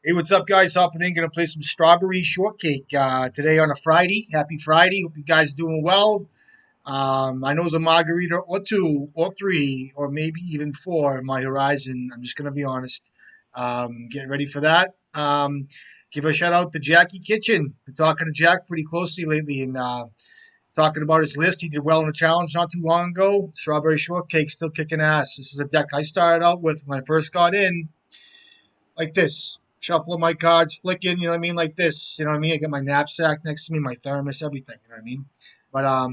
Hey, what's up, guys? Hopping in, gonna play some Strawberry Shortcake today on a Friday. Happy Friday! Hope you guys doing well. I know there's a margarita or two or three or maybe even four in my horizon. I'm just gonna be honest. Getting ready for that. Give a shout out to Jackie Kitchen. Been talking to Jack pretty closely lately and talking about his list. He did well in the challenge not too long ago. Strawberry Shortcake still kicking ass. This is a deck I started out with when I first got in, like this. Shuffling my cards, flicking, you know what I mean, like this. You know what I mean? I got my knapsack next to me, my thermos, everything. You know what I mean? But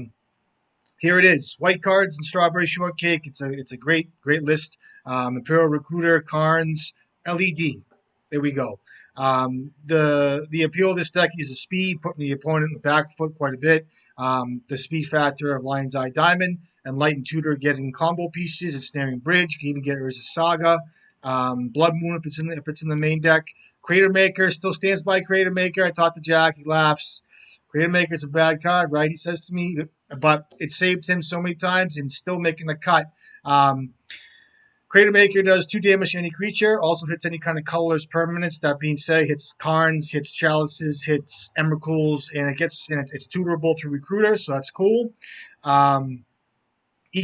here it is: white cards and Strawberry Shortcake. It's a great list. Imperial Recruiter, Carnes, LED. There we go. The appeal of this deck is the speed, putting the opponent in the back foot quite a bit. The speed factor of Lion's Eye Diamond, Enlightened Tutor getting combo pieces, and Snaring Bridge. You can even get Urza Saga, Blood Moon if it's in the main deck. Crater Maker still stands by Crater Maker. I talked to Jack. He laughs. Crater Maker's a bad card, right? He says to me, but it saved him so many times and still making the cut. Crater Maker does 2 damage to any creature, also hits any kind of colorless permanents. That being said, hits Carns, hits Chalices, hits Emrakuls, and it's tutorable through Recruiter, so that's cool.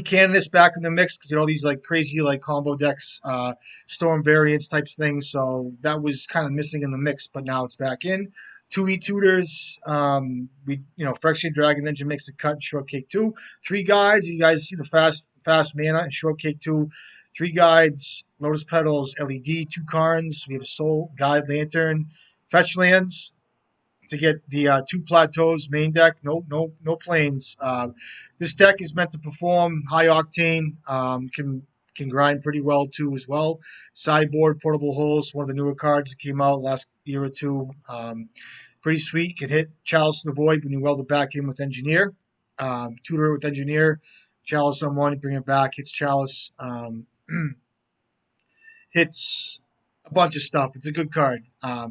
Canonist back in the mix because you know these like crazy like combo decks, storm variants type things. So that was kind of missing in the mix, but now it's back in. 2 tutors. Phyrexian Dragon Engine makes a cut in Shortcake 2. 3 guides. You guys see the fast mana in Shortcake 2. 3 guides, Lotus Petals, LED, 2 Carns. We have Soul Guide Lantern, fetch lands to get the 2 plateaus main deck. No planes. This deck is meant to perform high octane. Can grind pretty well too as well. Sideboard Portable Holes, one of the newer cards that came out last year or two. Pretty sweet. Can hit Chalice of the Void when you weld it back in with Engineer. Tutor with Engineer. Chalice on one, you bring it back. Hits Chalice. Hits a bunch of stuff. It's a good card.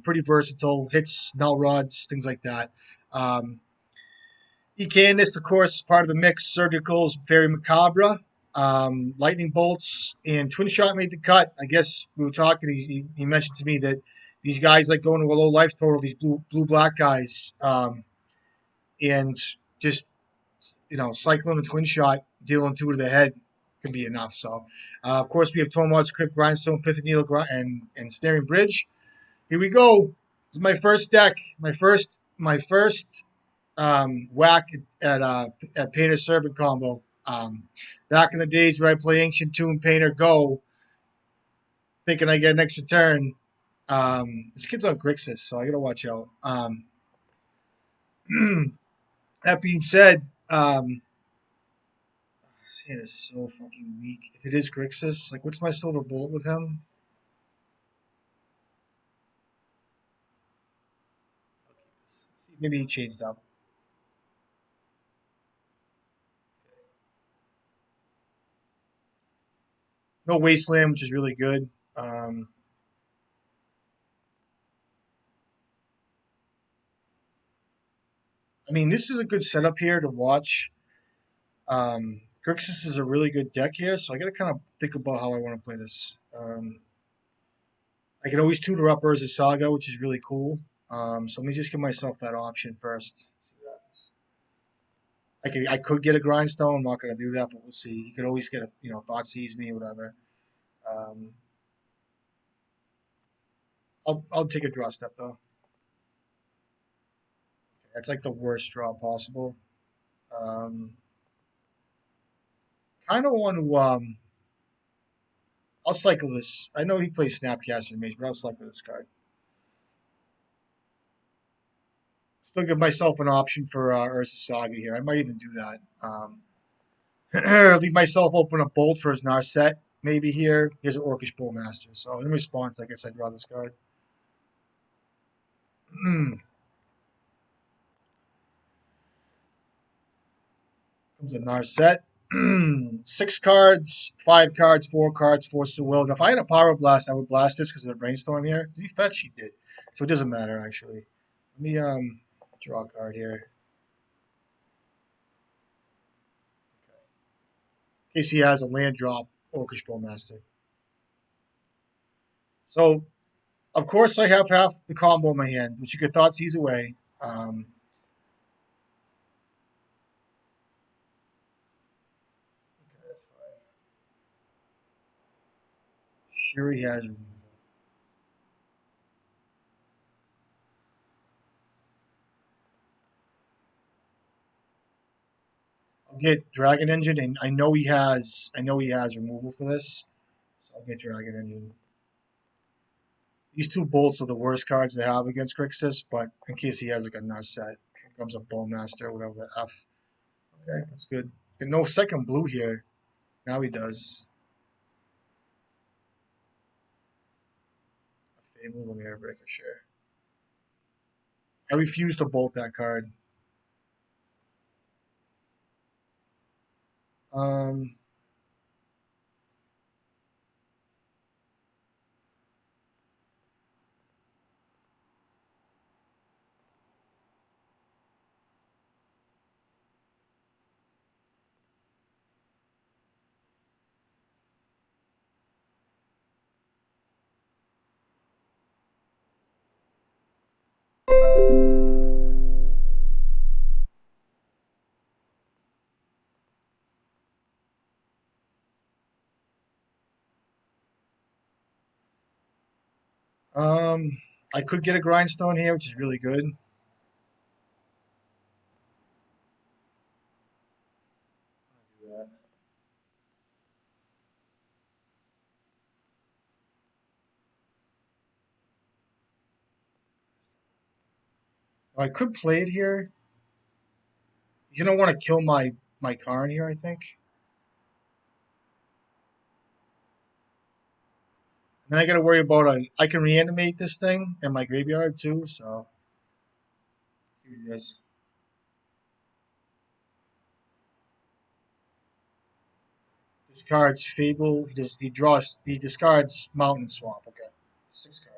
Pretty versatile. Hits null rods, things like that. Canonist, of course, part of the mix. Surgicals, very macabre. Lightning bolts and twin shot made the cut. I guess we were talking. He mentioned to me that these guys like going to a low life total. These blue black guys, and just cycling a twin shot, dealing 2 to the head can be enough. So, of course, we have Tormod's Crypt, Grindstone, Pith and Needle, and Snaring Bridge. Here we go. This is my first deck. My first whack at Painter Servant combo. Back in the days where I play Ancient Tomb Painter Go, thinking I get an extra turn. This kid's on Grixis, so I gotta watch out. That being said, this hand is so fucking weak. If it is Grixis, like, what's my silver bullet with him? Maybe he changed up. No Wasteland, which is really good. I mean, this is a good setup here to watch. Grixis is a really good deck here, so I got to kind of think about how I want to play this. I can always tutor up Urza Saga, which is really cool. So let me just give myself that option first. See what happens. I could get a Grindstone. I'm not going to do that, but we'll see. You could always get a Thought Seize Me, whatever. I'll take a draw step though. That's like the worst draw possible. Kind of want to. I'll cycle this. I know he plays Snapcaster Mage, but I'll cycle this card. Still give myself an option for Urza Saga here. I might even do that. Leave myself open a Bolt for his Narset. Maybe here. He has an Orcish Bowmaster. So in response, I guess I'd draw this card. Comes a Narset. 6 cards, 5 cards, 4 cards, Force of Will. If I had a Power Blast, I would blast this because of the Brainstorm here. Did he fetch? He did. So it doesn't matter, actually. Let me draw a card here. In case he has a land drop, Orcish Bowmaster. So Of course, I have half the combo in my hand, which you could thought sees away. Okay, that's fine. Sure, he has removal. I'll get Dragon Engine, and I know he has. I know he has removal for this, so I'll get Dragon Engine. These two bolts are the worst cards to have against Grixis, but in case he has like a nut set, here comes a Bowmaster, whatever the F. Okay, that's good. And no second blue here. Now he does. A Fables on the Airbreaker, sure. I refuse to bolt that card. Um, um, I could get a Grindstone here, which is really good. Do that. I could play it here. You don't want to kill my Karn here, I think. And then I got to worry about I can reanimate this thing in my graveyard too. So here it is. Discards Fable. He discards Mountain Swamp. Okay, 6 cards.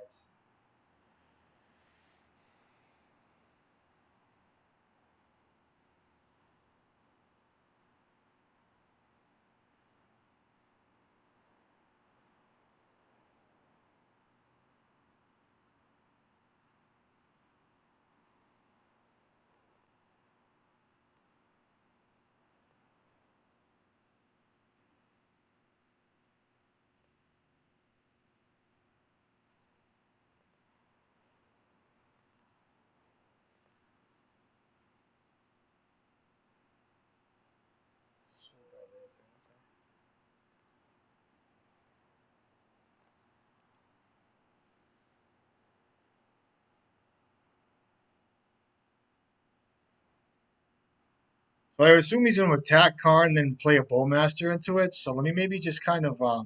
So I would assume he's going to attack Karn, then play a Bowmaster into it. So let me maybe just kind of let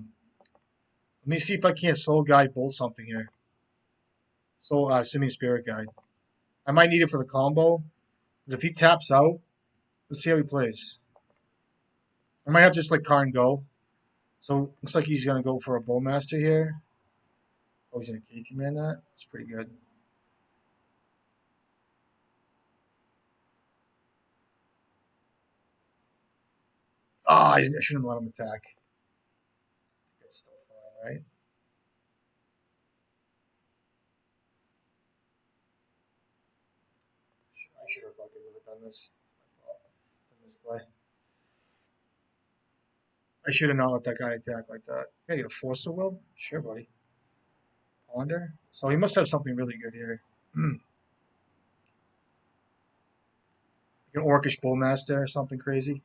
me see if I can't Soul Guide Bolt something here. Simian Spirit Guide. I might need it for the combo. But if he taps out, let's see how he plays. I might have just like Karn go. So looks like he's gonna go for a Bowmaster here. Oh, he's gonna K command that. That's pretty good. Ah, I shouldn't have let him attack. That's still fine, right? I should have fucking would have done this. It's my fault. Done this play. I should have not let that guy attack like that. Yeah, you get a Force of Will? Sure, buddy. Ponder. So he must have something really good here. Like an Orcish Bowmaster or something crazy.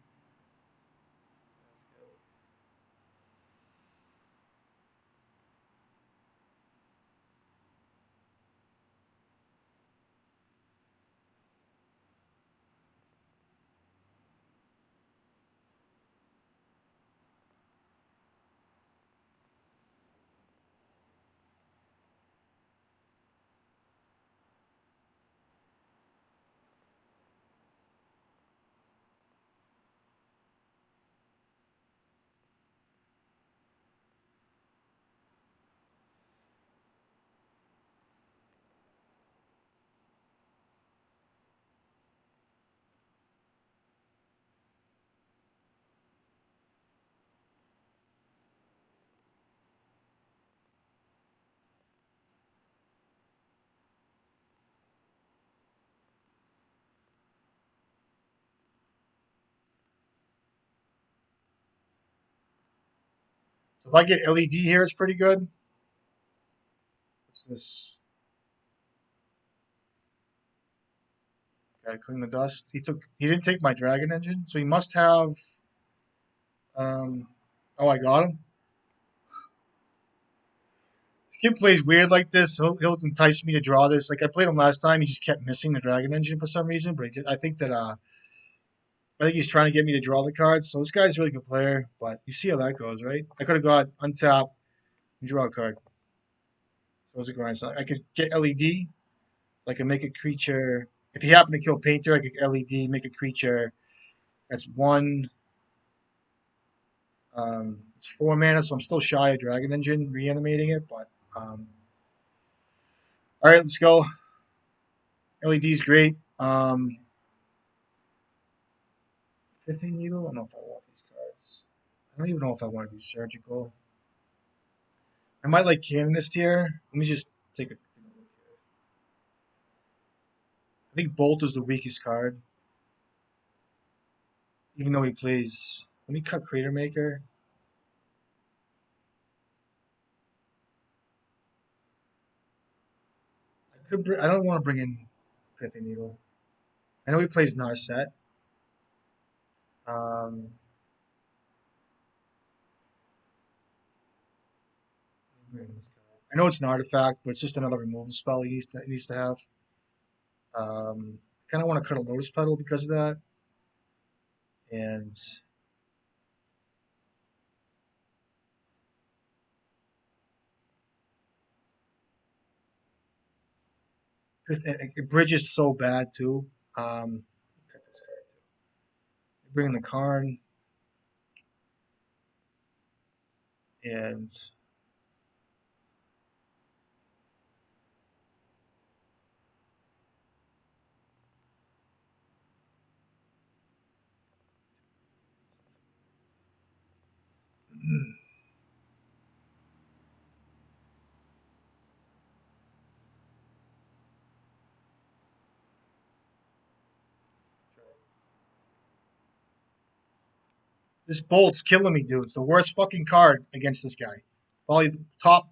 If I get LED here, it's pretty good. What's this? Okay, clean the dust. He didn't take my dragon engine, so he must have oh, I got him. This kid plays weird like this. He'll entice me to draw this. Like I played him last time, he just kept missing the dragon engine for some reason. But I think he's trying to get me to draw the cards. So this guy's a really good player. But you see how that goes, right? I could have got untap and draw a card. So it's a grind. So I could get LED. I can make a creature. If he happened to kill Painter, I could LED make a creature. That's one. It's 4 mana, so I'm still shy of Dragon Engine reanimating it. But all right, let's go. LED's great. Pithing Needle. I don't know if I want these cards. I don't even know if I want to do Surgical. I might like Canonist here. Let me just take a look here. I think Bolt is the weakest card, even though he plays. Let me cut Crater Maker. I don't want to bring in Pithing Needle. I know he plays Narset. Um, I know it's an artifact, but it's just another removal spell he needs to have. I kind of want to cut a Lotus Petal because of that. And it bridges so bad too. Cut this card. Bring in the Karn and this Bolt's killing me, dude. It's the worst fucking card against this guy. Probably the top.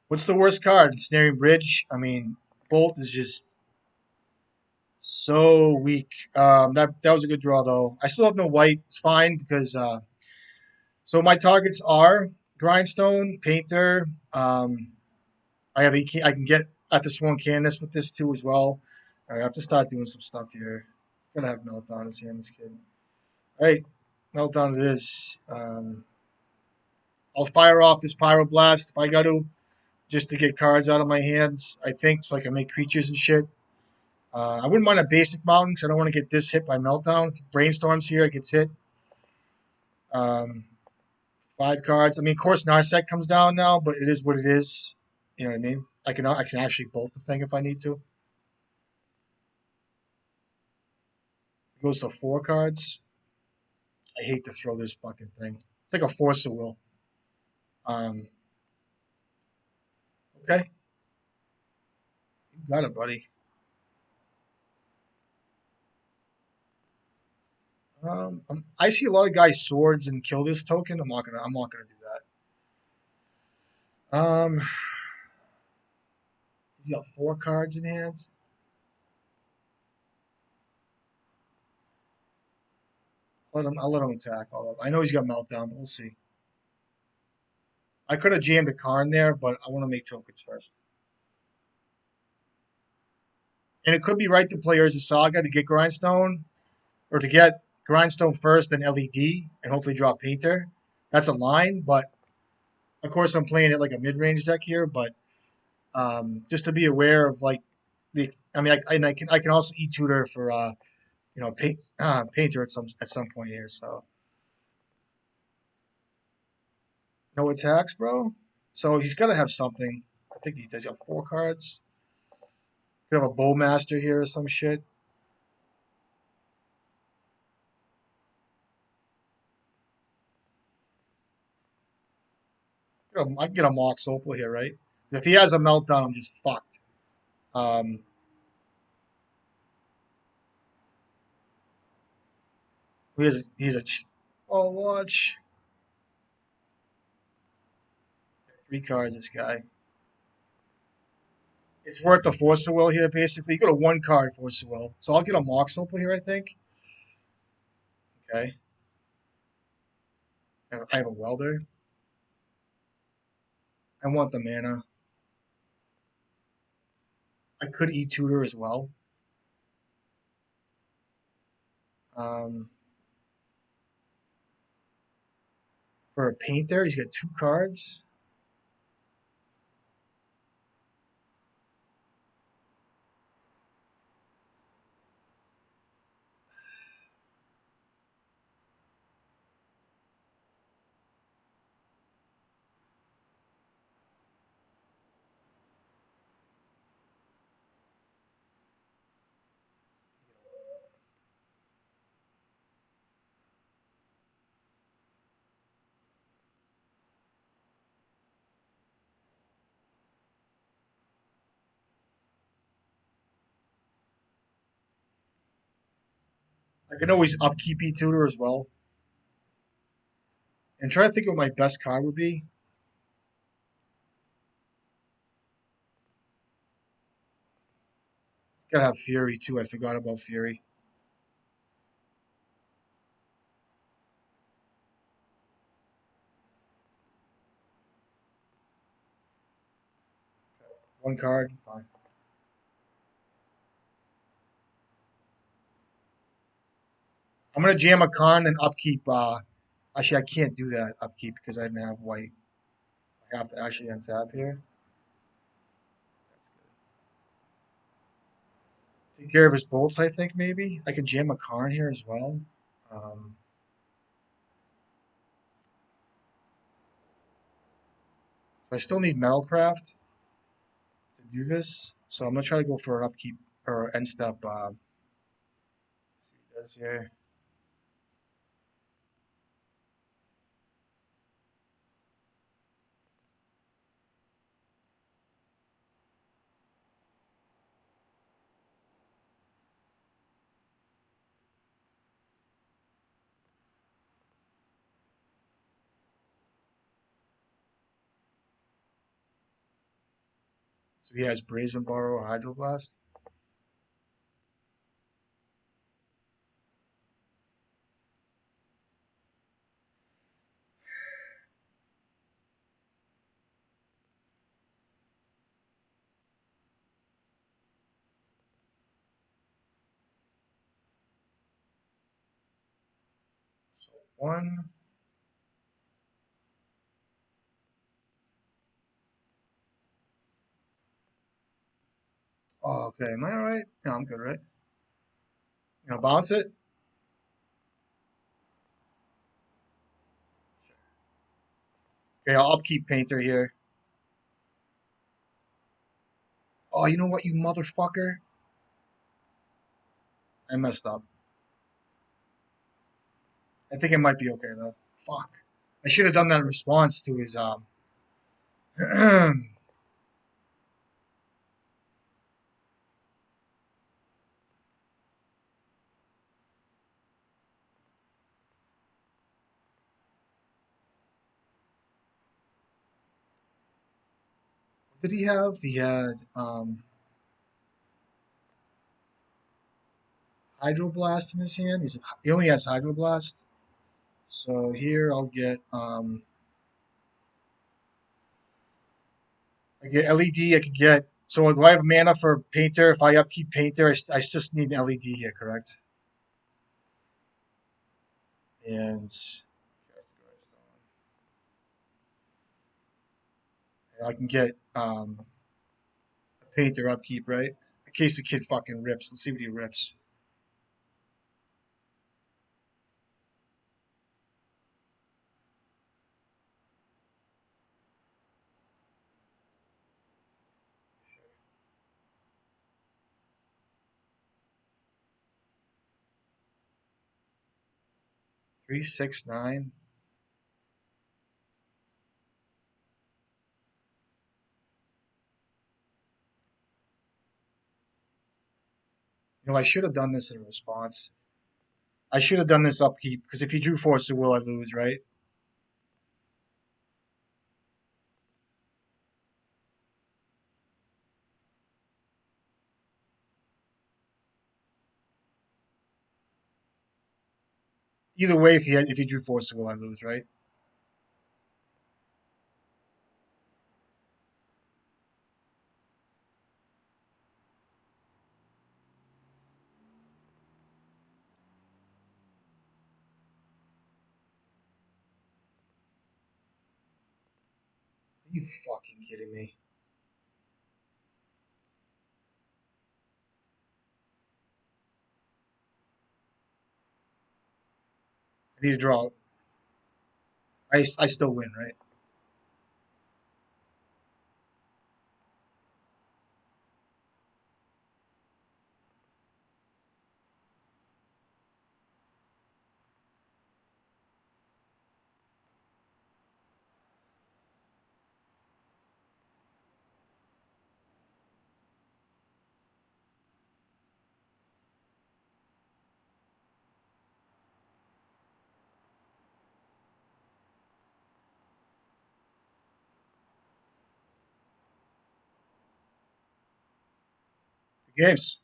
What's the worst card? Snaring Bridge. I mean, Bolt is just so weak. That was a good draw though. I still have no white. It's fine because so my targets are Grindstone, Painter. I can get Ethersworn Canonist with this too as well. All right, I have to start doing some stuff here. Gotta have Meltdown in his hand, this kid. All right, Meltdown it is. I'll fire off this Pyroblast if I got to, just to get cards out of my hands, I think, so I can make creatures and shit. I wouldn't mind a basic mountain because I don't want to get this hit by Meltdown. If Brainstorms here, it gets hit. Um, 5 cards. I mean, of course, Narset comes down now, but it is what it is. You know what I mean? I can actually bolt the thing if I need to. It goes to 4 cards. I hate to throw this fucking thing. It's like a Force of Will. Um, okay. You got it, buddy. I see a lot of guys swords and kill this token. I'm not gonna do that. You got 4 cards in hand. I'll let him attack all of. I know he's got meltdown, but we'll see. I could have jammed a Karn there, but I want to make tokens first. And it could be right to play Urza Saga to get Grindstone, or to get Grindstone first and LED, and hopefully draw Painter. That's a line, but of course I'm playing it like a mid-range deck here. But just to be aware of like the, I mean, I can also Tutor for Painter at some point here. So no attacks, bro. So he's got to have something. I think he does. He have 4 cards. Could have a Bowmaster here or some shit. I can get a Mox Opal here, right? If he has a meltdown, I'm just fucked. Um, he's a oh watch. 3 cards, this guy. It's worth the Force of Will here, basically. You got a 1 card Force of Will. So I'll get a Mox Opal here, I think. Okay. I have a Welder. I want the mana. I could eat Tutor as well. For a Painter, he's got 2 cards. I can always upkeep Tutor as well. And try to think what my best card would be. Gotta have Fury too. I forgot about Fury. One card, fine. I'm gonna jam a con and upkeep. Actually, I can't do that upkeep because I didn't have white. I have to actually untap here. That's good. Take care of his bolts, I think maybe. I can jam a Karn here as well. Um, I still need Metalcraft to do this, so I'm gonna try to go for an upkeep or end step. See what he does here. So he has Brazen Borrow or Hydroblast. So one. Oh, okay. Am I all right? No, I'm good, right? You know, bounce it. Okay, I'll upkeep Painter here. Oh, you know what, you motherfucker? I messed up. I think it might be okay though. Fuck. I should have done that in response to his what did he have? He had Hydroblast in his hand. He only has Hydroblast. So here I'll get I get LED. I could get. So do I have mana for Painter? If I upkeep Painter, I just need an LED here, correct? And I can get a Painter upkeep, right? In case the kid fucking rips. Let's see what he rips. Three, 6, 9. You know, I should have done this in response. I should have done this upkeep because if he drew Force of Will, I lose, right? Either way, if he drew Force of Will, I lose, right? Are you fucking kidding me? I need to draw. I still win, right? Games.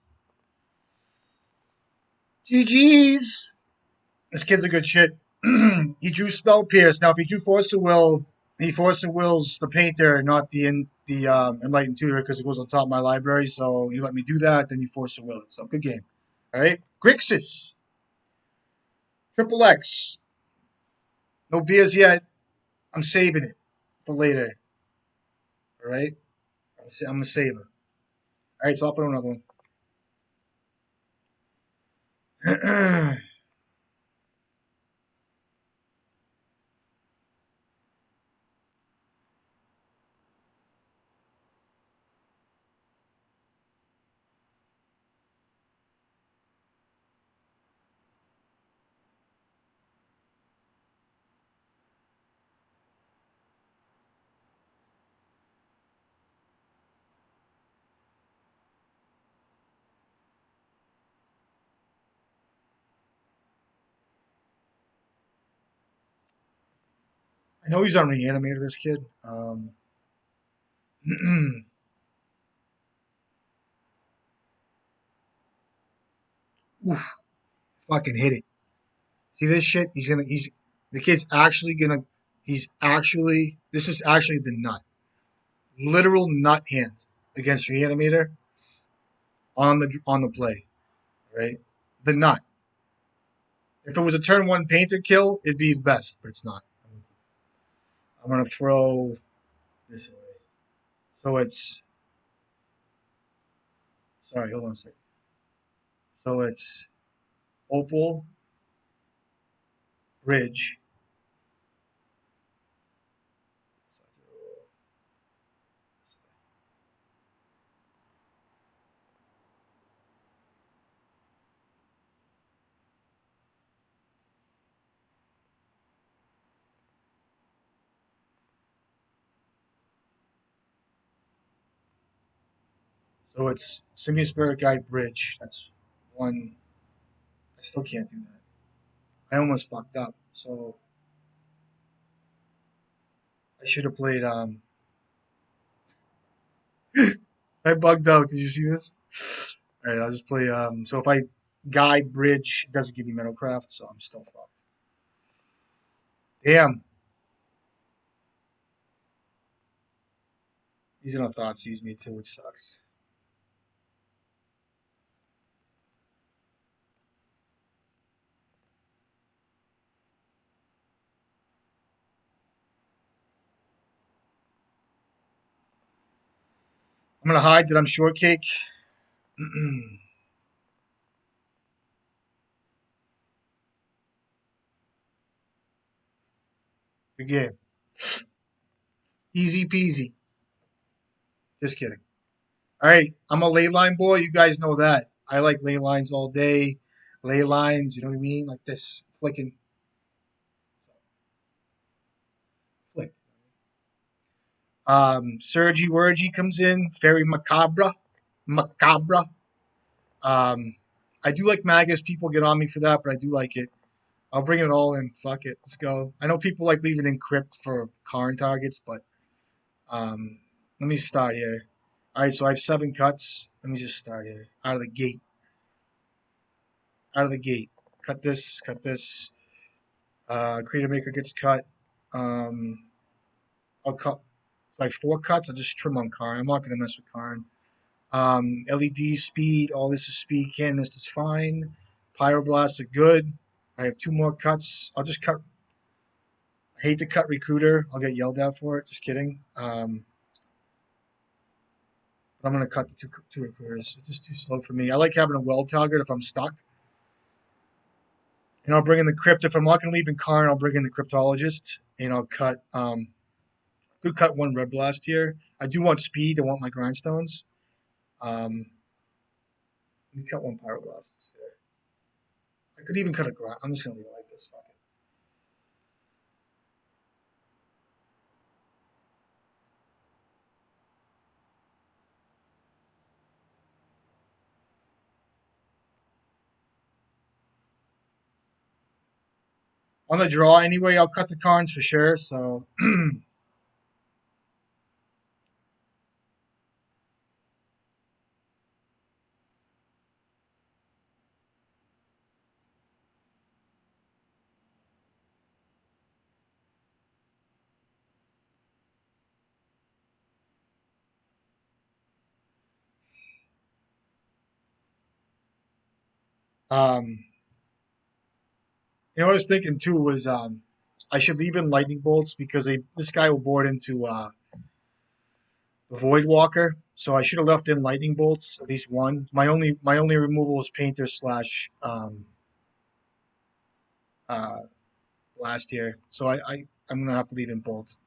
GG's. This kid's a good shit. He drew Spell Pierce. Now, if he drew Force of Will, he Force of Wills the painter, not the Enlightened Tutor, because it goes on top of my library. So you let me do that, then you Force of Will it. So good game. All right. Grixis. Triple X. No beers yet. I'm saving it for later. All right. I'm gonna save it. All right. So I'll put another one. I know he's on Reanimator. This kid. Oof, fucking hit it. See this shit? The kid's actually gonna, this is actually the nut. Literal nut hand against Reanimator on the play, right? The nut. If it was a turn one painter kill, it'd be the best, but it's not. I'm gonna throw this away. So it's, sorry, hold on a second. So it's Opal, Ridge. So it's Simian Spirit Guide Bridge. That's one. I still can't do that. I almost fucked up. So I should have played. I bugged out. Did you see this? All right, I'll just play. So if I guide bridge, it doesn't give me Metalcraft, so I'm still fucked. Damn, he's in a thought sees me too, which sucks. I'm gonna hide that I'm shortcake. Good game. Easy peasy. Just kidding. All right, I'm a ley line boy. You guys know that. I like ley lines all day. Ley lines, you know what I mean? Like this, flicking, flick. Sergi Wergi comes in. Very macabre. Macabre. Um, I do like Magus. People get on me for that, but I do like it. I'll bring it all in. Fuck it. Let's go. I know people like leaving in crypt for Karn targets, but um, let me start here. All right, so I have 7 cuts. Let me just start here. Out of the gate. Out of the gate. Cut this. Cut this. Creator Maker gets cut. I'll cut. It's like 4 cuts. I'll just trim on Karn. I'm not going to mess with Karn. LED speed. All this is speed. Canonist is fine. Pyroblast are good. I have 2 more cuts. I'll just cut. I hate to cut Recruiter. I'll get yelled at for it. Just kidding. But I'm going to cut the two Recruiters. It's just too slow for me. I like having a well target if I'm stuck. And I'll bring in the Crypt. If I'm not going to leave in Karn, I'll bring in the Cryptologist. And I'll cut. Could cut 1 Red Blast here. I do want speed. I want my grindstones. Let me cut 1 Pyroblast instead. I could even cut a grind. I'm just going to leave it like this. Fuck it. On the draw anyway, I'll cut the Karns for sure. So what I was thinking too was I should leave in lightning bolts because this guy will board into the Void Walker. So I should have left in lightning bolts, at least 1. My only removal is painter slash uh, blast here. So I'm gonna have to leave in bolts.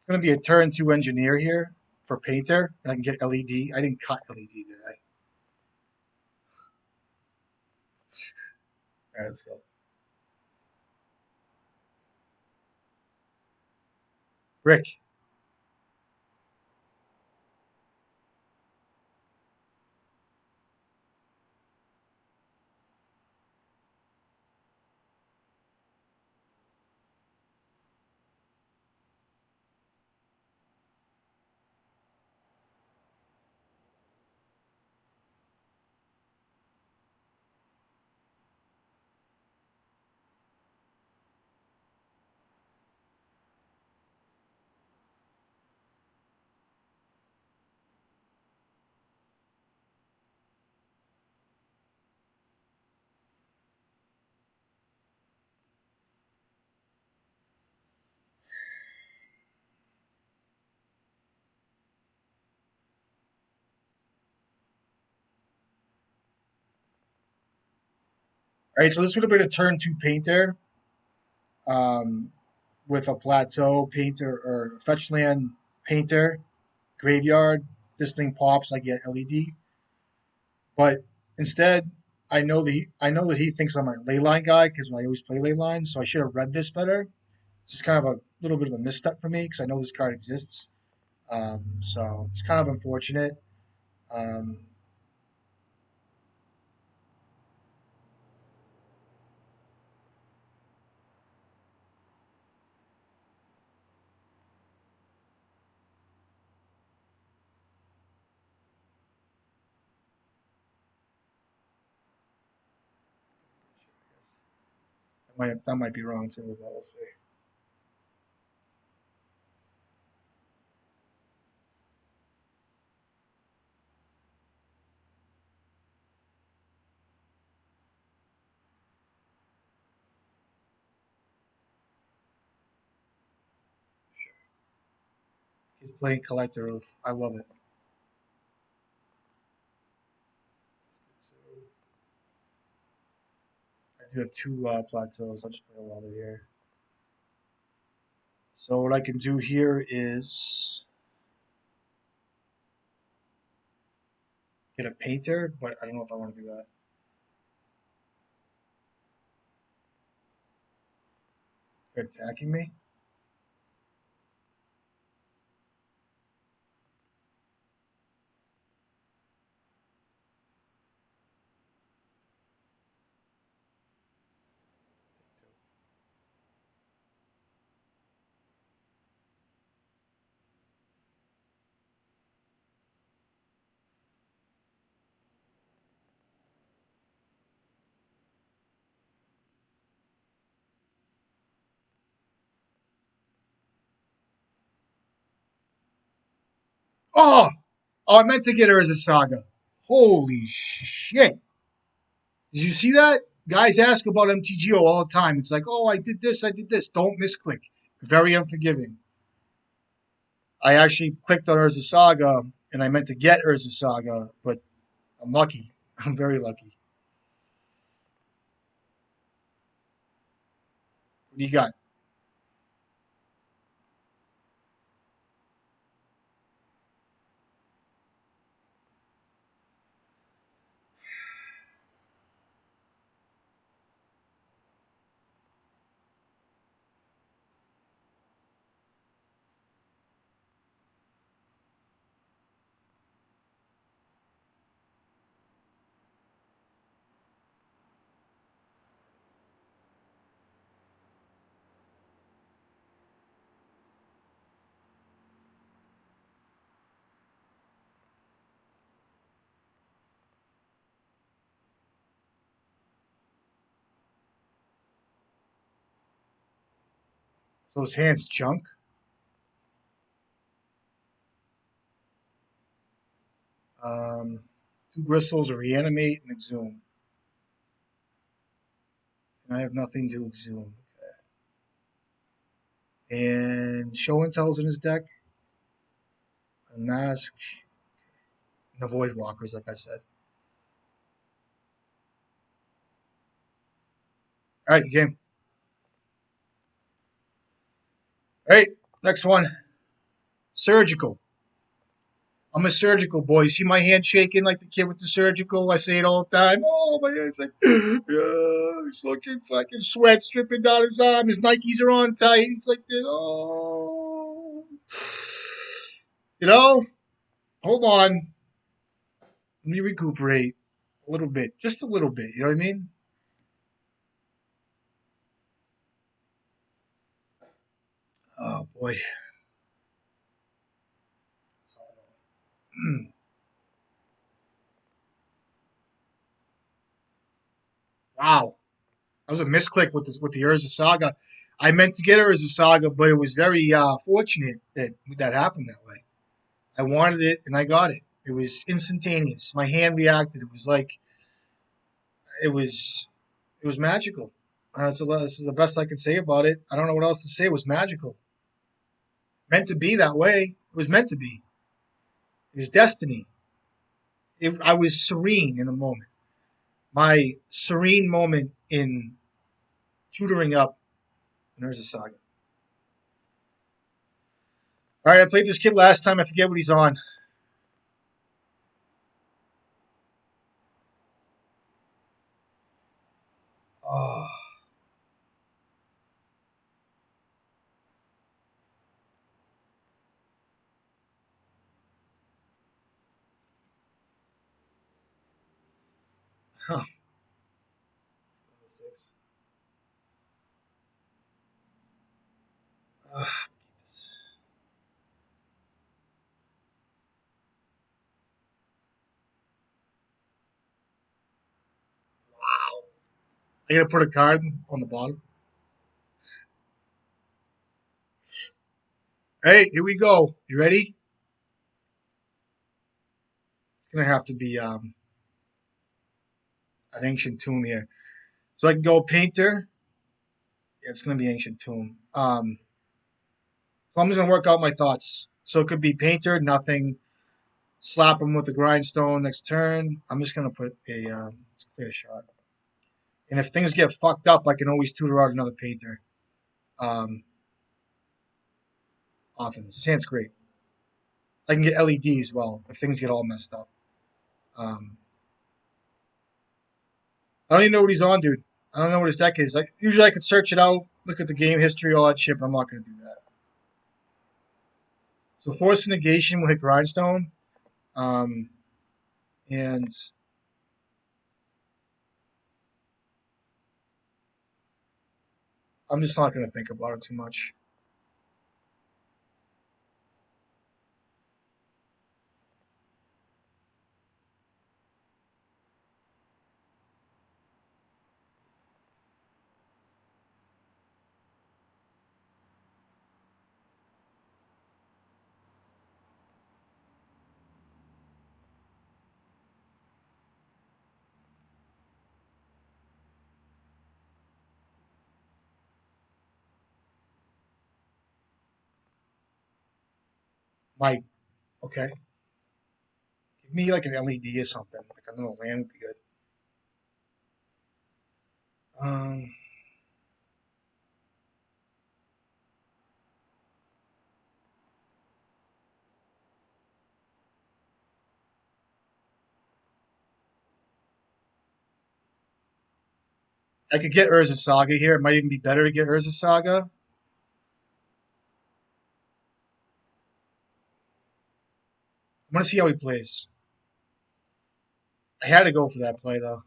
It's gonna be a turn 2 engineer here for painter, and I can get LED. I didn't cut LED, did I? All right, let's go. Rick. All right, so this would have been a turn 2 painter um, with a plateau painter or fetch land painter graveyard. This thing pops, I get LED. But instead, I know that he thinks I'm a leyline guy because I always play leyline, so I should have read this better. This is kind of a little bit of a misstep for me because I know this card exists. So it's kind of unfortunate. Um, that might be wrong too, but we'll see. He's playing Collector Oath. I love it. So I do have 2 plateaus. I'll just play a while they're here. So what I can do here is Get a painter, but I don't know if I want to do that. They're attacking me. Oh, oh, I meant to get her as a saga. Holy shit! Did you see that? Guys ask about MTGO all the time. It's like, oh, I did this, I did this. Don't misclick. Very unforgiving. I actually clicked on Urza Saga, and I meant to get Urza Saga, but I'm lucky. I'm very lucky. What do you got? Those hands junk. Um, Two bristles, a reanimate, and exhume. And I have nothing to exhume. And show and tells in his deck. A mask, and the void walkers, like I said. All right, game. All right, next one. Surgical. I'm a surgical boy. You see my hand shaking like the kid with the surgical? I say it all the time. Oh, my hand's like, yeah, he's looking fucking sweat dripping down his arm. His Nikes are on tight. He's like this. Oh. You know, hold on. Let me recuperate a little bit. Just a little bit. You know what I mean? Oh, boy. Wow. That was a misclick with this with the Urza Saga. I meant to get Urza Saga, but it was very fortunate that that happened that way. I wanted it and I got it. It was instantaneous. My hand reacted. It was like it was it was magical. This is the best I can say about it. I don't know what else to say. It was magical. Meant to be that way. It was meant to be. It was destiny. I was serene in the moment. My serene moment in tutoring up Urza Saga. All right, I played this kid last time. I forget what he's on. Oh, huh. Ah, wow. I gotta put a card on the bottom. Hey, here we go. You ready? It's gonna have to be an ancient tomb here. So I can go painter. Yeah, it's gonna be ancient tomb. So I'm just gonna work out my thoughts. So it could be painter, nothing. Slap him with a grindstone next turn. I'm just gonna put a it's a clear shot. And if things get fucked up, I can always tutor out another painter. Um, Offense. This hand's great. I can get LED as well if things get all messed up. Um, I don't even know what he's on, dude. I don't know what his deck is. Like usually, I could search it out, look at the game history, all that shit. But I'm not gonna do that. So Force Negation will hit Grindstone, um, and I'm just not gonna think about it too much. Mike, okay, give me like an LED or something. Like another land would be good. Um, I could get Urza Saga here. It might even be better to get Urza Saga. I want to see how he plays. I had to go for that play though.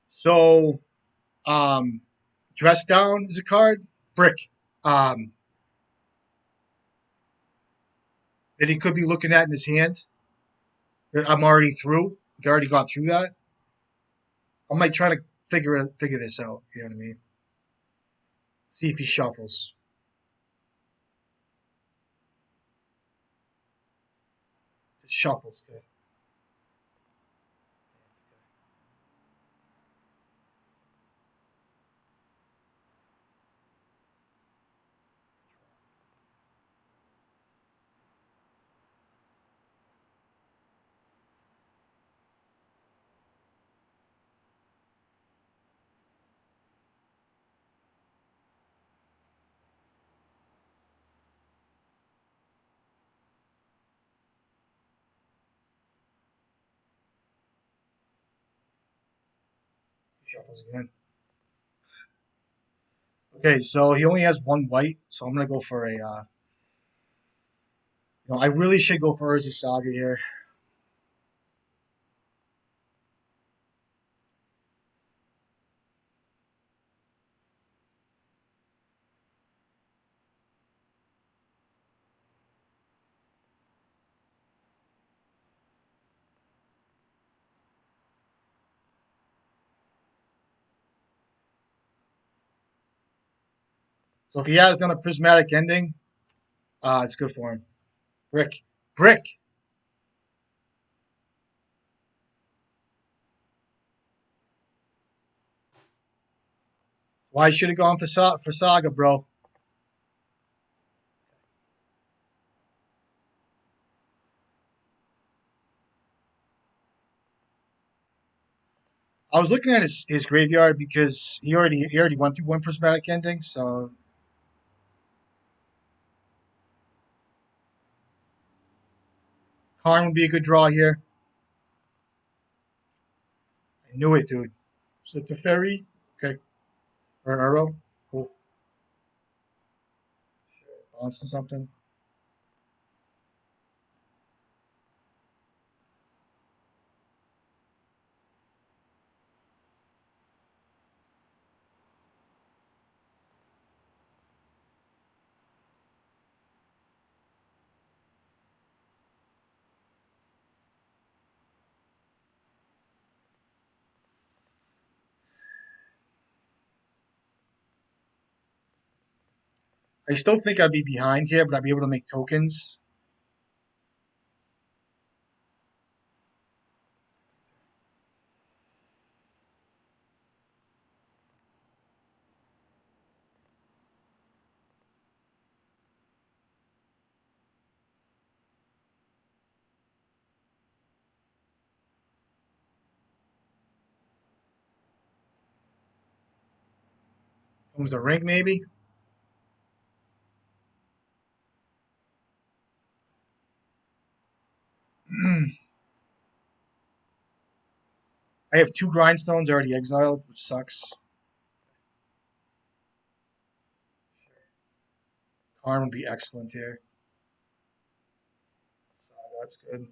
So, um, Dress Down is a card. Brick. Um, that he could be looking at in his hand. That I'm already through. Like I already got through that. I might try to figure this out. You know what I mean? See if he shuffles. Just shuffles. Okay. He shuffles again. Okay, so he only has one white, so I'm gonna go for a. I really should go for Urza Saga here. So if he has done a prismatic ending, it's good for him. Brick, brick. Why should have gone for Saga, bro? I was looking at his graveyard because he already went through one prismatic ending, so Karn would be a good draw here. I knew it, dude. So it's a fairy, okay, or an arrow, cool. Balance or something. I still think I'd be behind here, but I'd be able to make tokens. Was a rink maybe? I have 2 grindstones already exiled, which sucks. Karn would be excellent here. So that's good.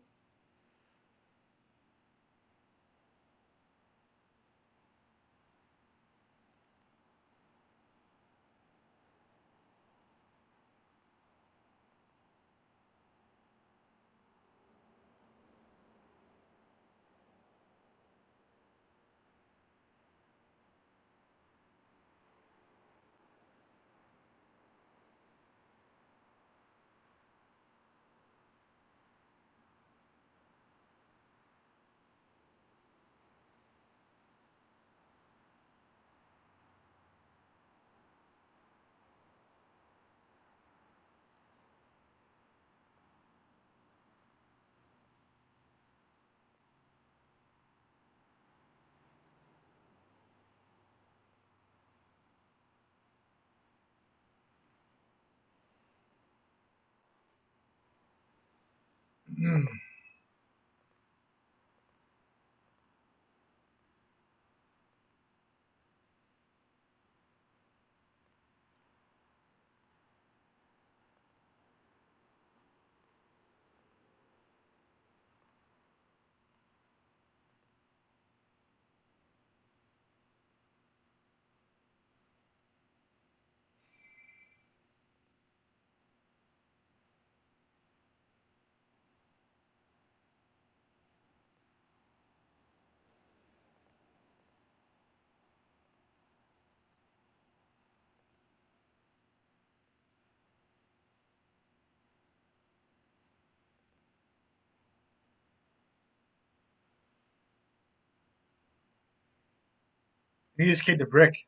Need this kid to brick.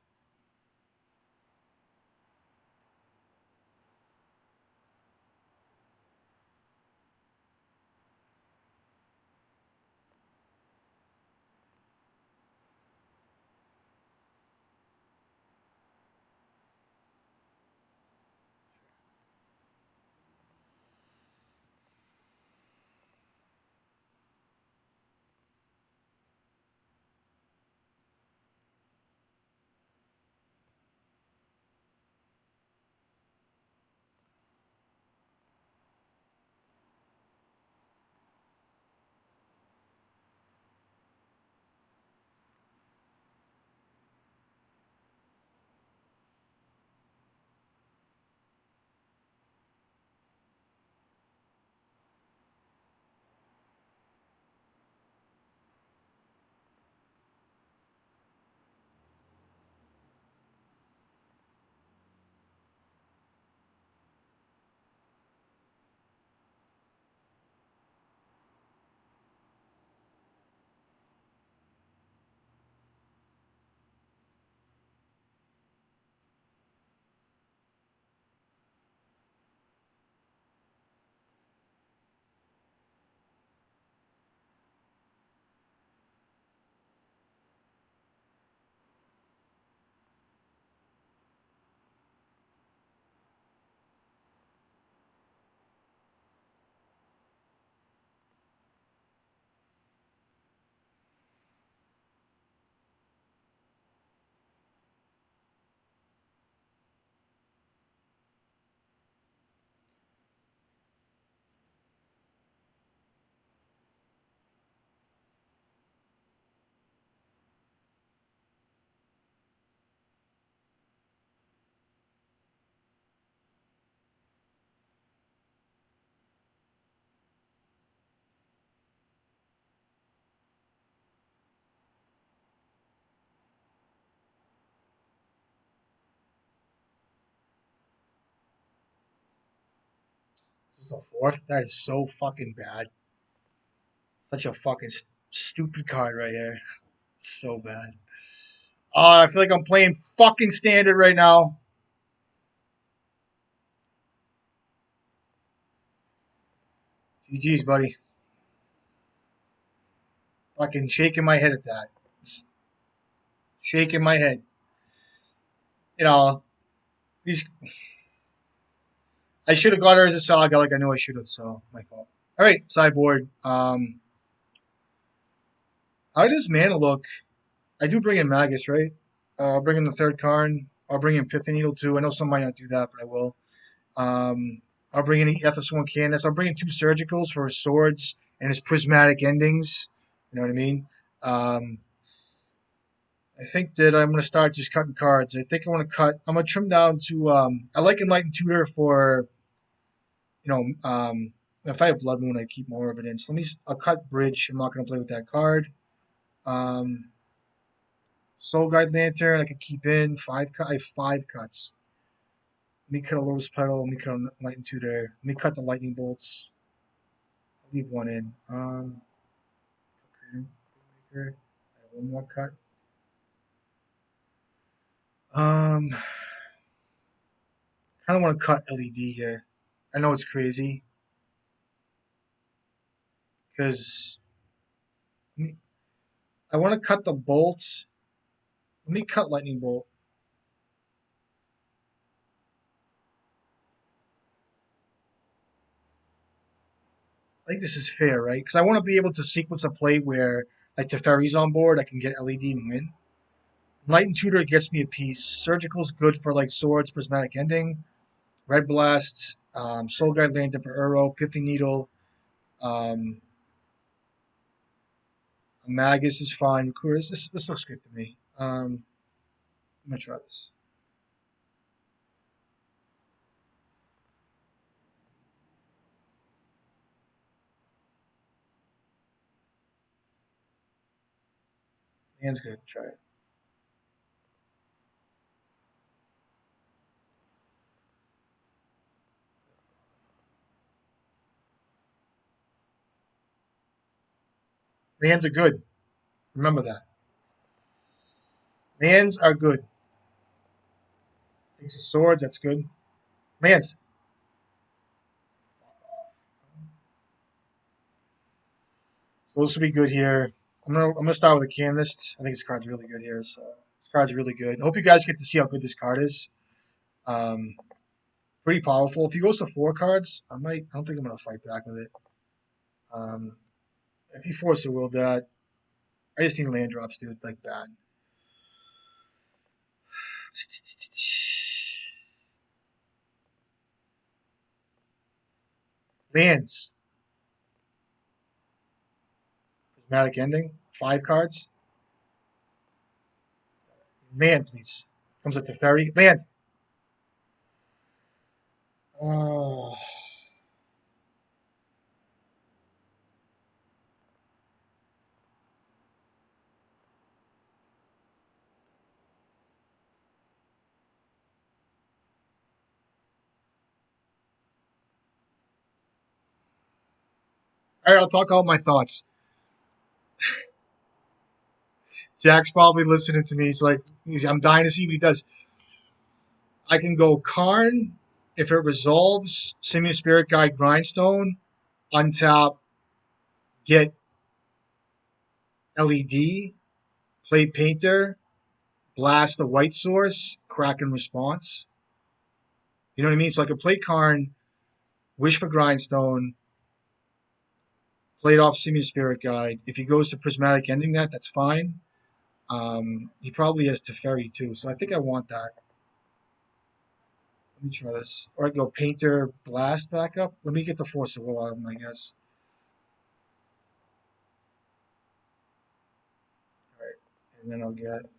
This is a 4th. That is so fucking bad. Such a fucking stupid card right here. So bad. I feel like I'm playing fucking standard right now. GG's, buddy. Fucking shaking my head at that. Shaking my head. You know, these I should have got her as a saga, like I know I should have. So my fault. All right, sideboard. How does mana look? I do bring in Magus, right? I'll bring in the third Karn. I'll bring in Pithing Needle too. I know some might not do that, but I will. I'll bring in Ethersworn Canonist. I'll bring in two Surgicals for his swords and his prismatic endings. You know what I mean? Um, I think that I'm going to start just cutting cards. I think I want to cut. I'm going to trim down to. I like Enlightened Tutor for. You know, if I have Blood Moon, I keep more of it in. So I'll cut Bridge. I'm not going to play with that card. Um, Soul Guide Lantern, I could keep in I have 5 cuts. Let me cut a Lotus Petal. Let me cut a Enlightened Tutor. Let me cut the Lightning Bolts. I'll leave one in. I have one more cut. Kind of want to cut LED here. I know it's crazy because I want to cut the bolts. Let me cut Lightning Bolt. I think this is fair, right? Because I want to be able to sequence a play where, like, Teferi's on board, I can get LED and win. Enlightened Tutor gets me a piece. Surgical's good for, like, swords, prismatic ending. Red Blast, Soul Guide Lantern for Uro, Pithing Needle, um, Magus is fine. Recruiter, this looks good to me. I'm gonna try this. Hand's good. Try it. Hands are good. Remember that. Hands are good. Ace of Swords, that's good. Hands. So this will be good here. I'm gonna start with a Canonist. I think this card's really good here. So this card's really good. I hope you guys get to see how good this card is. Um, Pretty powerful. If he goes to 4 cards, I don't think I'm gonna fight back with it. Um, if he forces a will that, I just need land drops, dude. Like bad. Lands. Prismatic ending. 5 cards. Land, please. Comes up to Ferry. Land. Oh. All right, I'll talk all my thoughts. Jack's probably listening to me. He's like, I'm dying to see what he does. I can go Karn if it resolves. Simian Spirit Guide Grindstone. Untap. Get LED. Play Painter. Blast the White Source. Kraken Response. You know what I mean? So I could play Karn. Wish for Grindstone. Play it off Simian Spirit Guide. If he goes to Prismatic Ending that's fine. He probably has Teferi too, so I think I want that. Let me try this. Or I go Painter, Blast back up. Let me get the Force of Will out of him, I guess. All right, and then I'll get.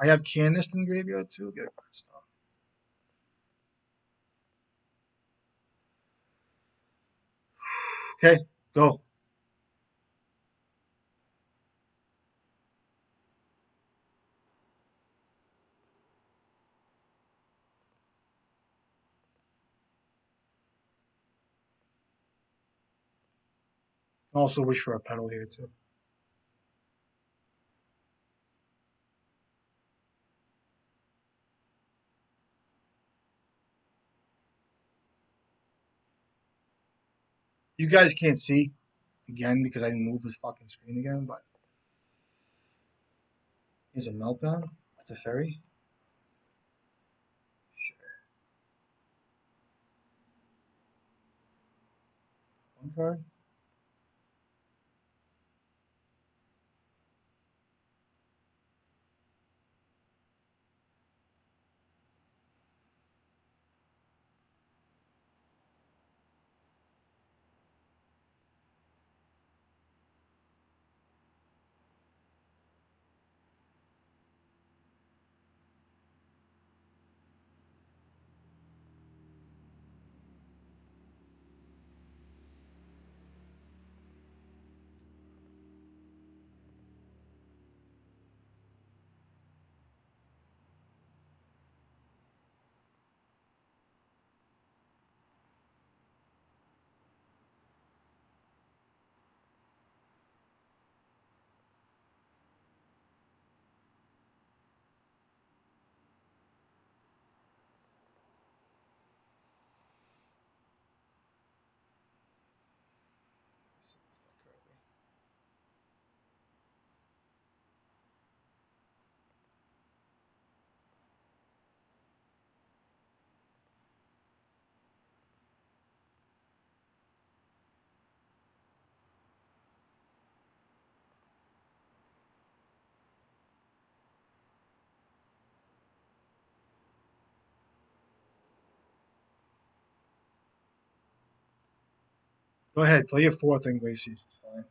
I have Canonist in the graveyard too. Get a Blast off. Okay, go. Also wish for a pedal here too. You guys can't see. again because I didn't move this fucking screen again, but here's a meltdown. That's a fairy. Sure. One card. Go ahead, play your fourth Iglesias. It's fine.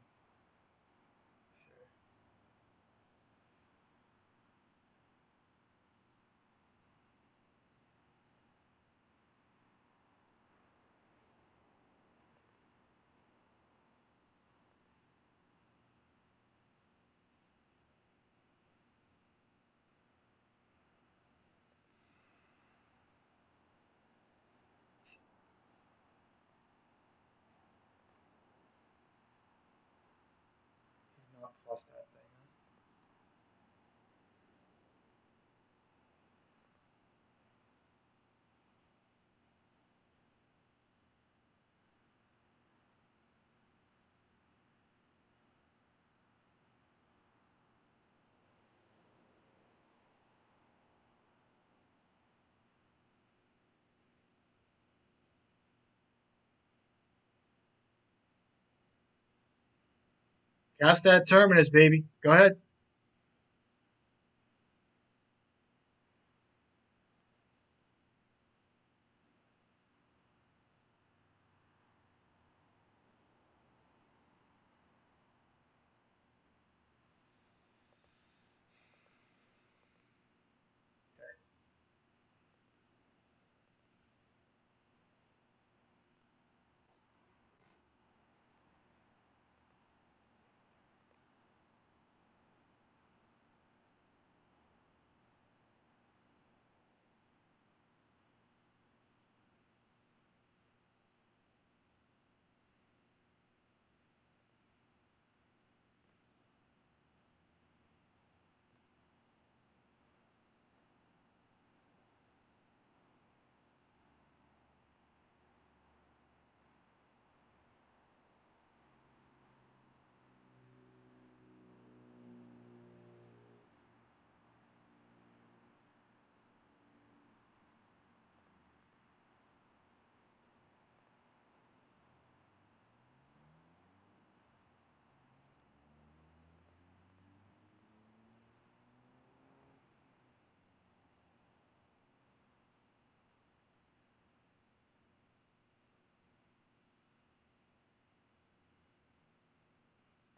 Not plus that thing. Cast that Terminus, baby. Go ahead.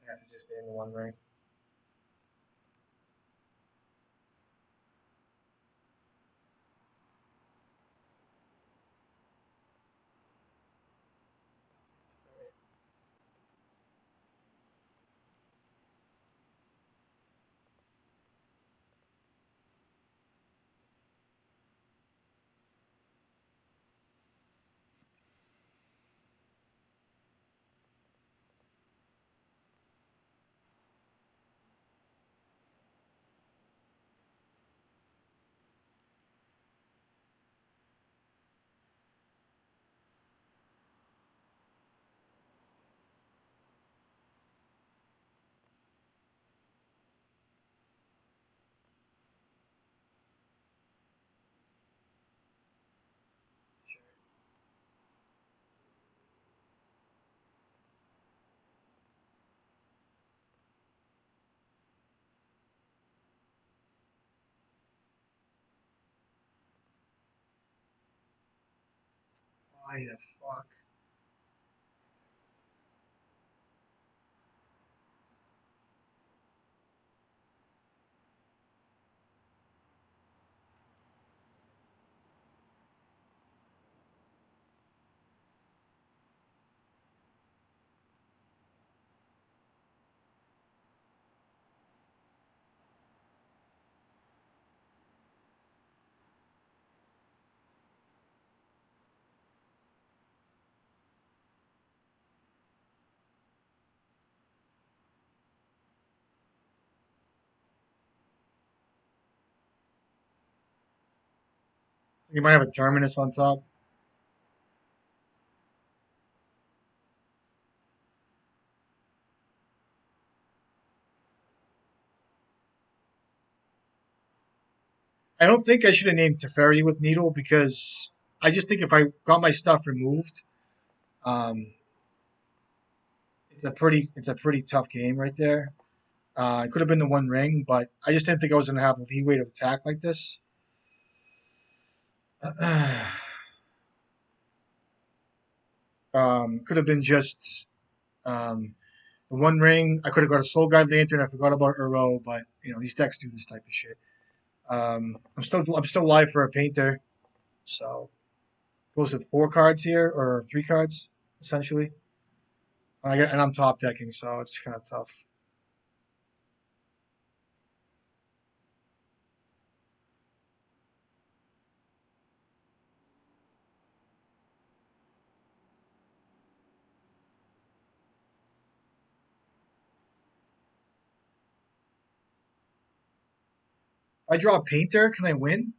I have to just stay in the one ring. Why the fuck? You might have a terminus on top. I don't think I should have named Teferi with Needle because I just think if I got my stuff removed, um, it's a pretty tough game right there. It could have been the One Ring, but I just didn't think I was going to have the leeway to attack like this. Could have been just the One Ring. I could have got a Soul Guide Lantern. I forgot about Uro, but these decks do this type of shit. I'm still live for a Painter, so goes with 4 cards here or 3 cards essentially. And I'm top decking, so it's kind of tough. If I draw a Painter, can I win?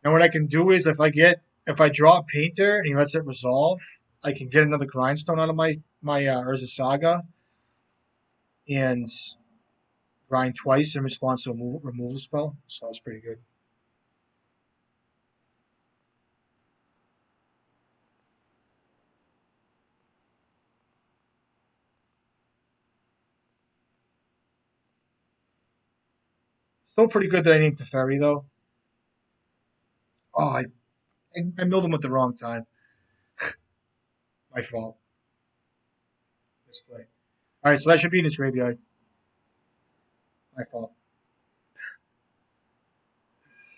And what I can do is if I draw a Painter and he lets it resolve, I can get another Grindstone out of my Urza Saga and grind twice in response to a removal spell. So that's pretty good. Still pretty good that I named Teferi though. Oh, I milled him at the wrong time. My fault. Misplay. All right, so that should be in his graveyard. My fault.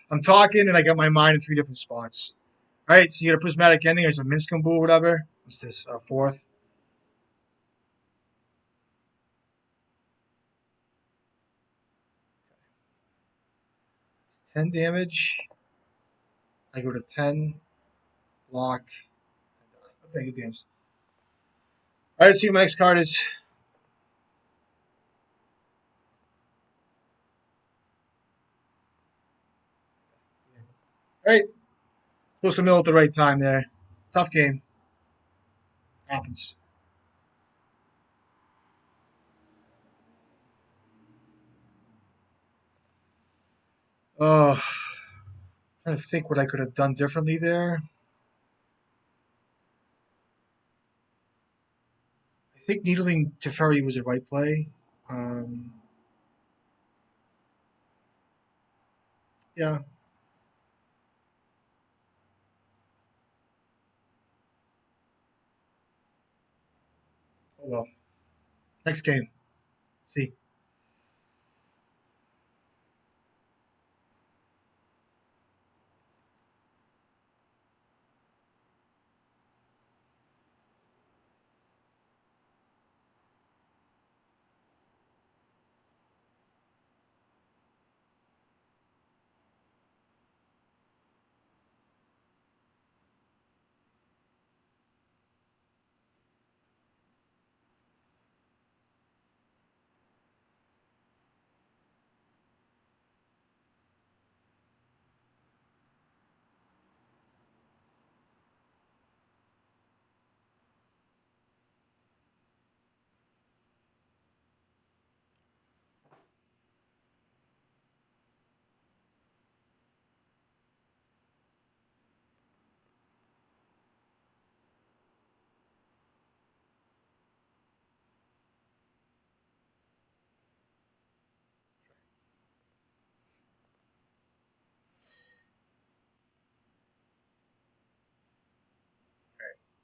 I'm talking and I got my mind in 3 different spots. All right, so you got a Prismatic Ending. There's a Minscombe or whatever. What's this? 4th. It's 10 damage. I go to 10. Block. Okay, good games. All right, let's see what my next card is. All right, supposed to mill at the right time there. Tough game. Happens. Oh, trying to think what I could have done differently there. I think needling Teferi was the right play. Um, yeah. Oh well. Next game. See.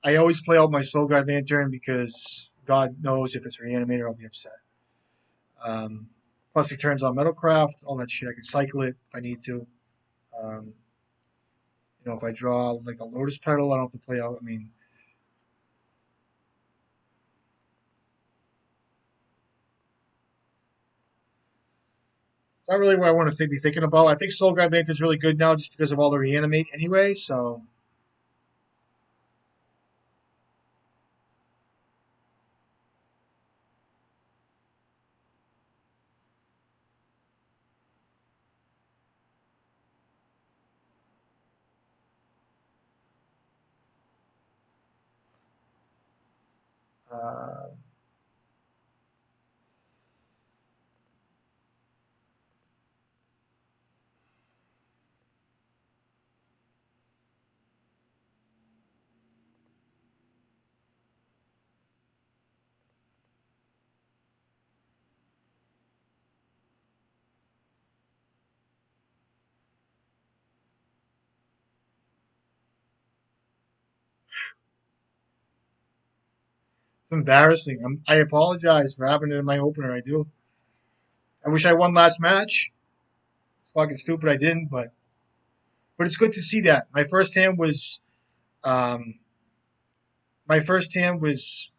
I always play out my Soul Guard Lantern because God knows if it's Reanimator, I'll be upset. Um, Plus, he turns on Metalcraft, all that shit. I can cycle it if I need to. Um, if I draw like a Lotus Petal, I don't have to play out. I mean, it's not really what I want to be thinking about. I think Soul Guard Lantern is really good now just because of all the reanimate anyway. So, uh, it's embarrassing. I apologize for having it in my opener. I do. I wish I won last match. Fucking stupid, I didn't. But it's good to see that. Um, my first hand was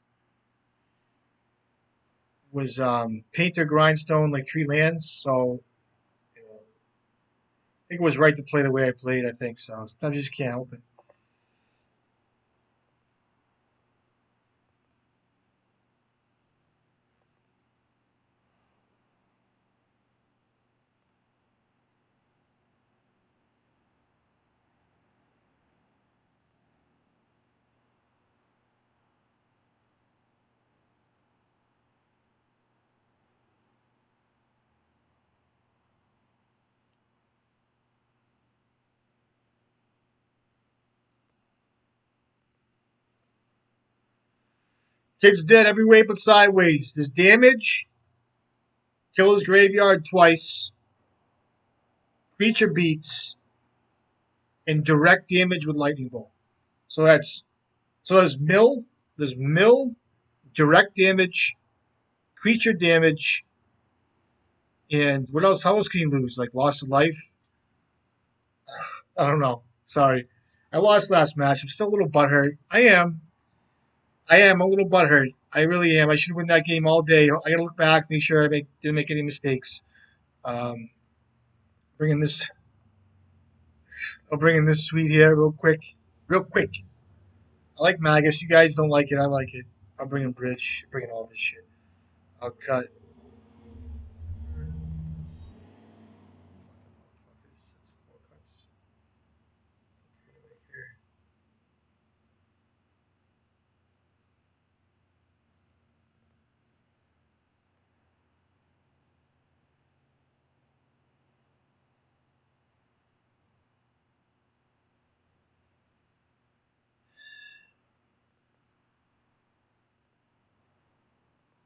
Painter Grindstone, like 3 lands. So I think it was right to play the way I played. I think so. I just can't help it. Kid's dead every way but sideways. There's damage, killer's graveyard twice, creature beats, and direct damage with lightning bolt. So there's mill, direct damage, creature damage, and what else? How else can you lose? Like loss of life? I don't know. Sorry. I lost last match. I'm still a little butthurt. I am. I am a little butthurt. I really am. I should win that game all day. I got to look back, make sure didn't make any mistakes. Um, bringing this, I'll bring in this suite here real quick. Real quick. I like Magus. You guys don't like it. I like it. I'll bring in Bridge. Bring in all this shit. I'll cut.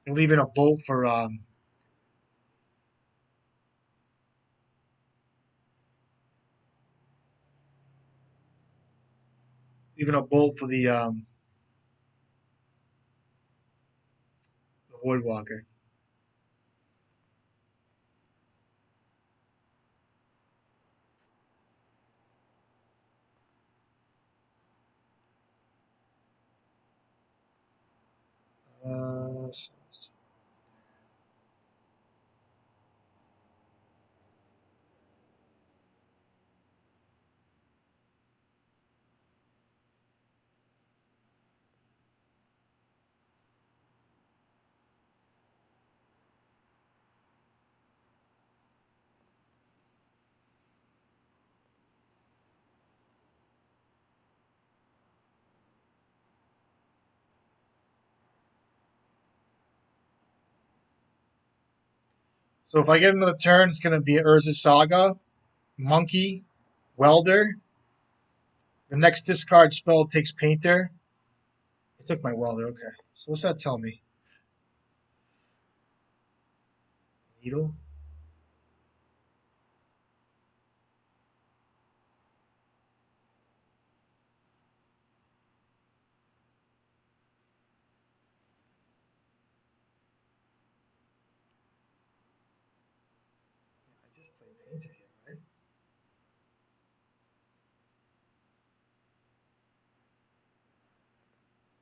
And leaving a bolt for the Voidwalker. Uh, so if I get another turn, it's gonna be Urza Saga, Monkey, Welder. The next discard spell takes Painter. I took my Welder. Okay. So what's that tell me? Needle.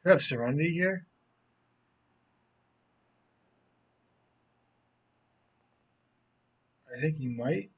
I have Serenity here. I think he might.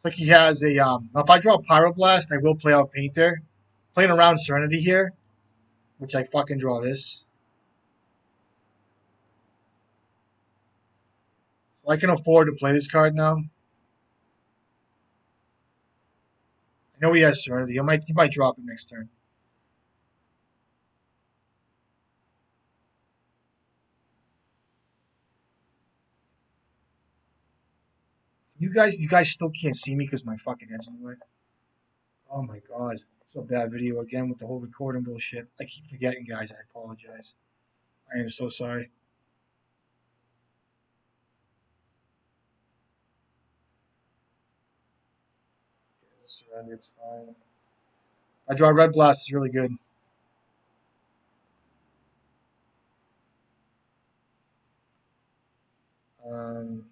It's like he has a if I draw Pyroblast, I will play out Painter. Playing around Serenity here, which I fucking draw this. So I can afford to play this card now. I know he has Serenity. He might drop it next turn. You guys still can't see me because my fucking head's in the way. Oh my god. It's a bad video again with the whole recording bullshit. I keep forgetting, guys. I apologize. I am so sorry. Surrender, it's fine. I draw Red Blast. It's really good. Um,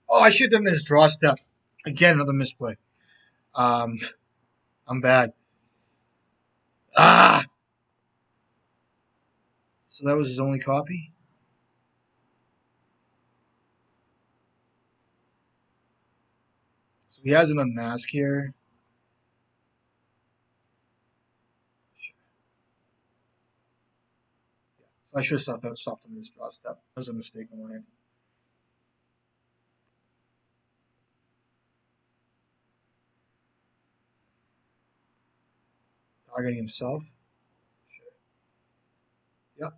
oh, I should have done this draw step. Again, another misplay. Um, I'm bad. Ah! So that was his only copy? So he has an unmask here. I should have stopped him in his draw step. That was a mistake on my end. Targeting himself. Sure. Yeah.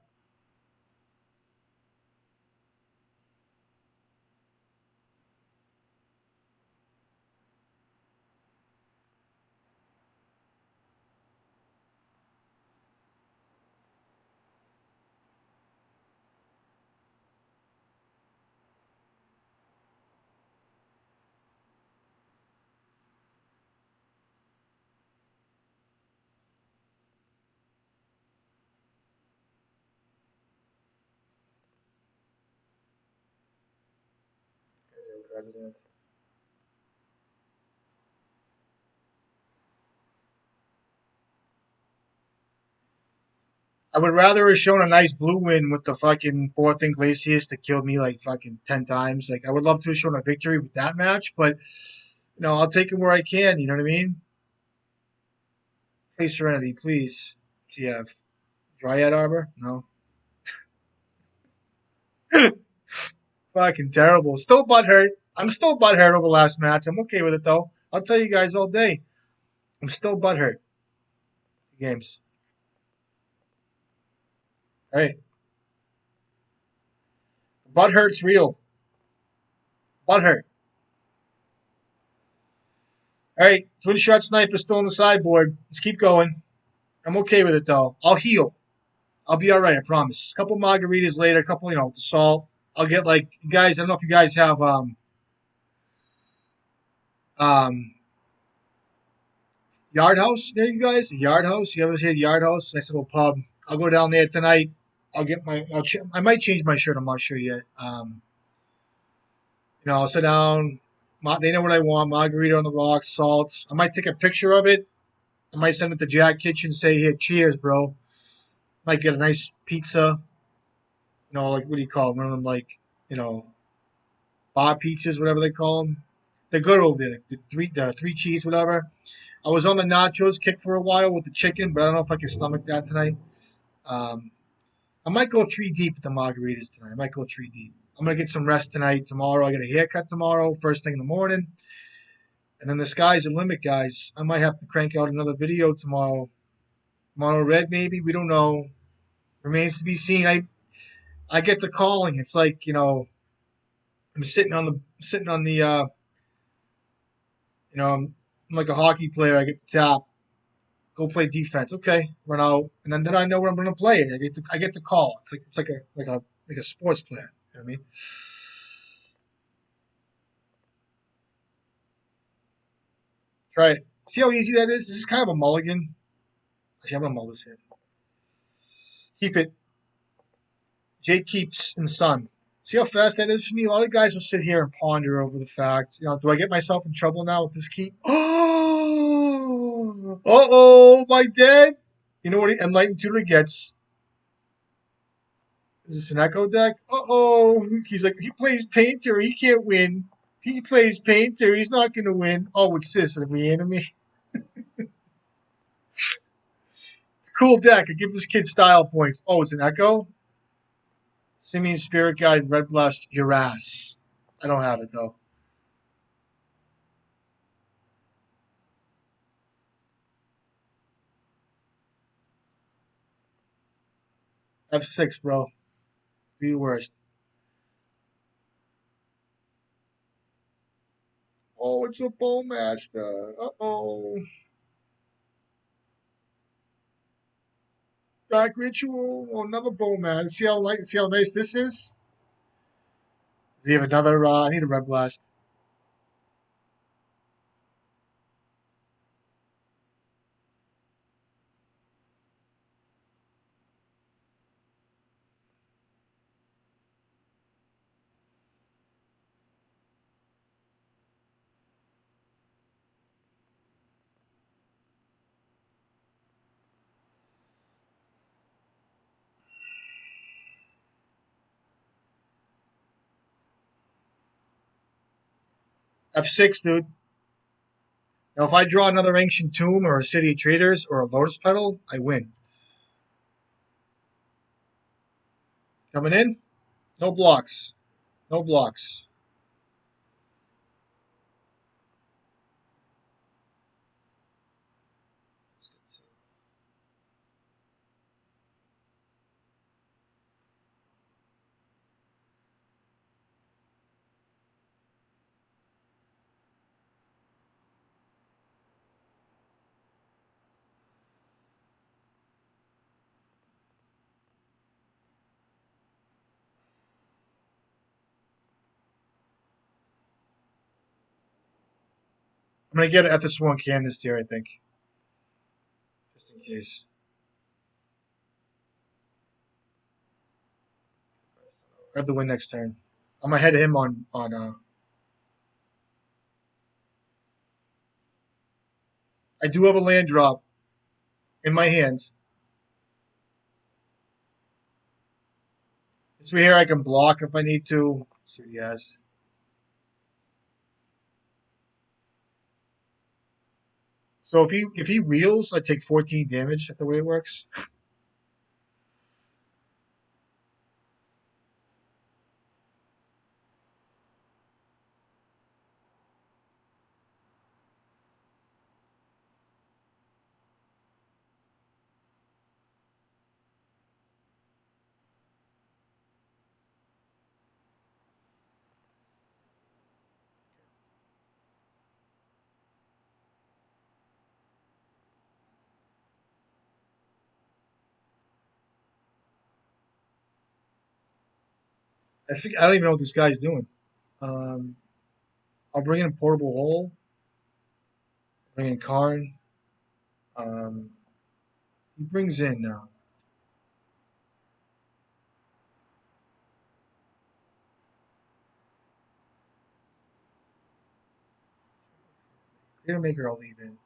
President. I would rather have shown a nice blue win with the fucking fourth Glacius that killed me like fucking 10 times. Like, I would love to have shown a victory with that match, but, I'll take it where I can. You know what I mean? Play Serenity, please. GF. Dryad Arbor? No. Fucking terrible. Still butthurt. I'm still butthurt over last match. I'm okay with it, though. I'll tell you guys all day. I'm still butthurt. Games. Hey. Butthurt's real. Butthurt. All right, Twin Shot Sniper still on the sideboard. Let's keep going. I'm okay with it though. I'll heal. I'll be all right. I promise. A couple margaritas later. A couple, the salt. I'll get like you guys. I don't know if you guys have um Yard House near you guys. Yard House. You ever hear Yard House? Nice little pub. I'll go down there tonight. I'll get my. I might change my shirt. I'm not sure yet. I'll sit down. They know what I want. Margarita on the rocks, salt. I might take a picture of it. I might send it to Jack Kitchen. Say, here, cheers, bro. Might get a nice pizza. Like what do you call them? One of them, like you know, bar pizzas, whatever they call them. They're good over there. The three cheese, whatever. I was on the nachos kick for a while with the chicken, but I don't know if I can stomach that tonight. Um, I might go three deep with the margaritas tonight. I might go three deep. I'm gonna get some rest tonight. Tomorrow, I get a haircut tomorrow, first thing in the morning, and then the sky's the limit, guys. I might have to crank out another video tomorrow. Mono red, maybe. We don't know. Remains to be seen. I get the calling. It's like I'm sitting on the I'm like a hockey player. I get the tap. Go play defense. Okay, run out, and then I know where I'm going to play it. I get the call. It's like a sports player. You know what I mean? Try it. See how easy that is? This is kind of a mulligan. Actually, I'm gonna mull this here. Keep it. Jake keeps in sun. See how fast that is for me? A lot of guys will sit here and ponder over the fact, do I get myself in trouble now with this keep? Oh, my dad. You know what Enlightened Tutor gets? Is this an echo deck? He's like, he plays Painter, he can't win. He plays Painter, he's not going to win. Oh, it's this, a Reanimate. It's a cool deck. I give this kid style points. Oh, it's an echo? Simian Spirit Guide, Red Blast, your ass. I don't have it, though. F6, bro. Be the worst. Oh, it's a Bowmaster. Uh-oh. Dark Ritual. Oh, another Bowmaster. See how nice this is? Does he have another? I need a Red Blast. F6, dude. Now, if I draw another Ancient Tomb or a City of Traders or a Lotus Petal, I win. Coming in? No blocks. No blocks. I'm going to get an Ethersworn Canonist here, I think. Just in case. I have to win next turn. I'm ahead of him on I do have a land drop in my hands. This way here I can block if I need to. Let's see what he has. So if he wheels, I take 14 damage. Is that the way it works? I don't even know what this guy's doing. Um, I'll bring in Portable Hole. Bring in Karn. Um, he brings in Reanimator I'll leave in.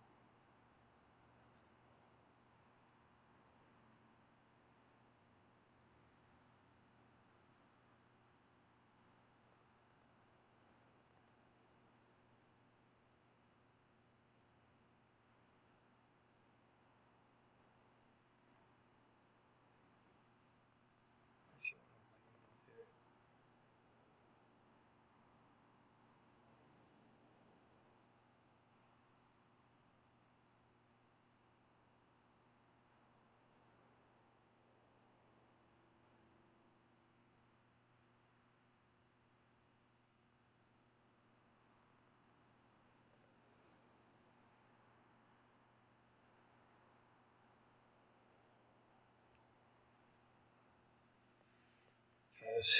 Yes.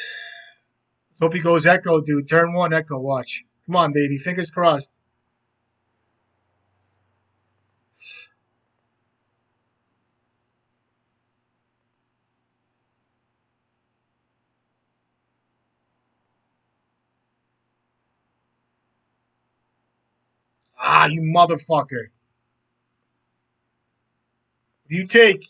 Let's hope he goes Echo, dude. Turn 1 Echo, watch. Come on, baby. Fingers crossed. Ah, you motherfucker. You take.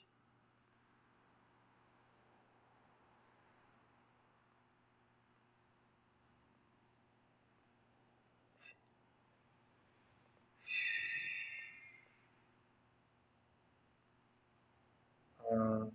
Um,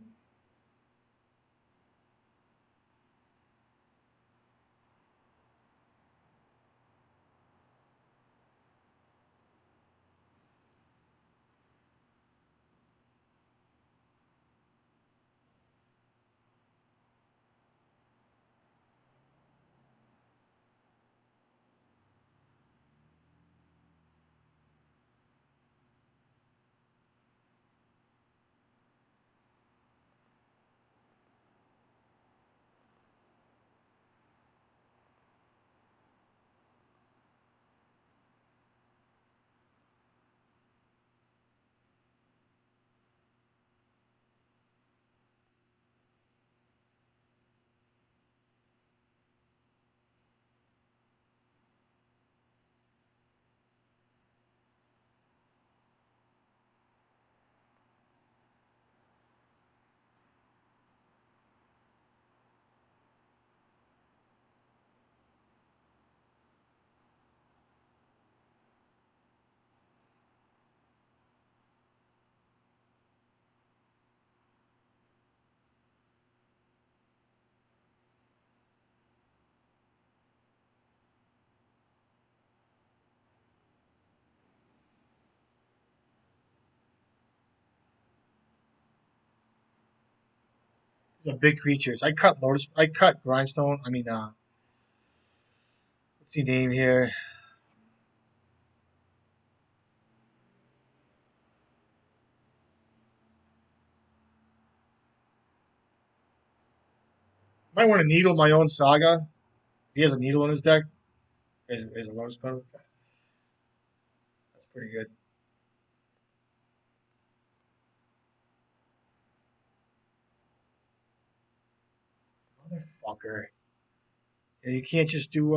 these are big creatures. I cut Lotus. I cut Grindstone. I mean, what's the name here? Might want to needle my own Saga. He has a needle in his deck. There's a Lotus Petal. Okay. That's pretty good. Motherfucker. And you can't just do.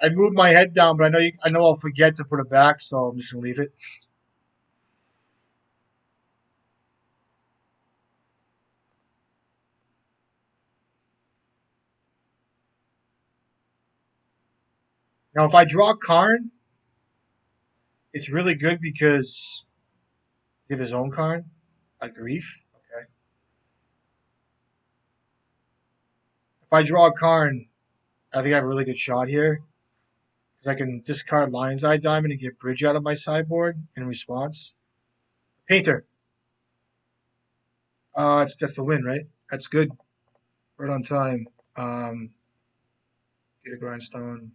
I moved my head down, but I know I'll forget to put it back, so I'm just gonna leave it. Now, if I draw Karn, it's really good because he have his own Karn, a Grief. Okay. If I draw a Karn, I think I have a really good shot here because I can discard Lion's Eye Diamond and get Bridge out of my sideboard in response. Painter. That's the win, right? That's good. Right on time. Get a grindstone.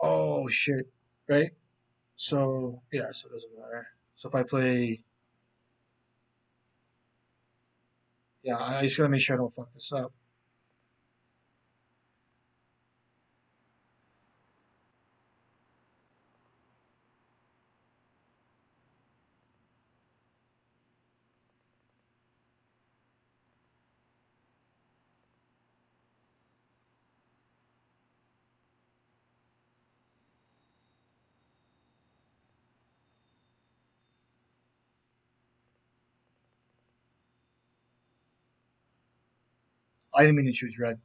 Oh shit! Right. So yeah, so it doesn't matter. So if I play, yeah, I just gotta make sure I don't fuck this up. I didn't mean to choose red.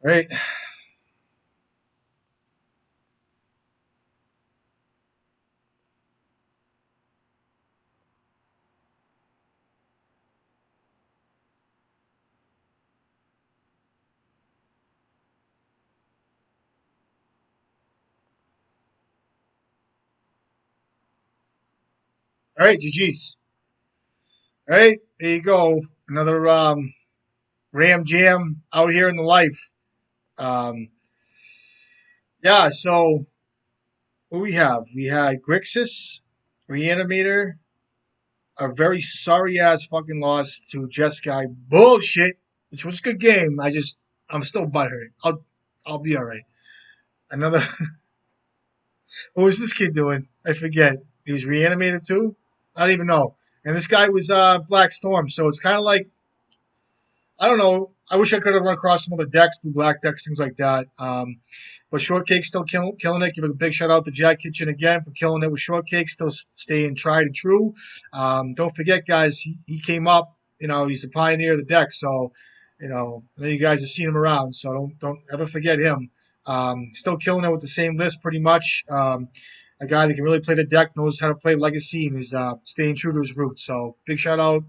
All right. All right, GG's. All right, there you go. Another Ram Jam out here in the life. Um, yeah, so what we have? We had Grixis, Reanimator, a very sorry ass fucking loss to Jeskai. Bullshit, which was a good game. I'm still butthurt. I'll be all right. Another. What was this kid doing? I forget. He was Reanimator too. I don't even know. And this guy was Black Storm, so it's kind of like I don't know. I wish I could have run across some other decks, blue black decks, things like that. But Shortcake still killing it. Give a big shout out to Jack Kitchen again for killing it with Shortcake. Still staying tried and true. Don't forget, guys, he came up. You know, he's the pioneer of the deck. So, you know, I know you guys have seen him around. So don't ever forget him. Still killing it with the same list, pretty much. A guy that can really play the deck, knows how to play Legacy, and is staying true to his roots. So big shout out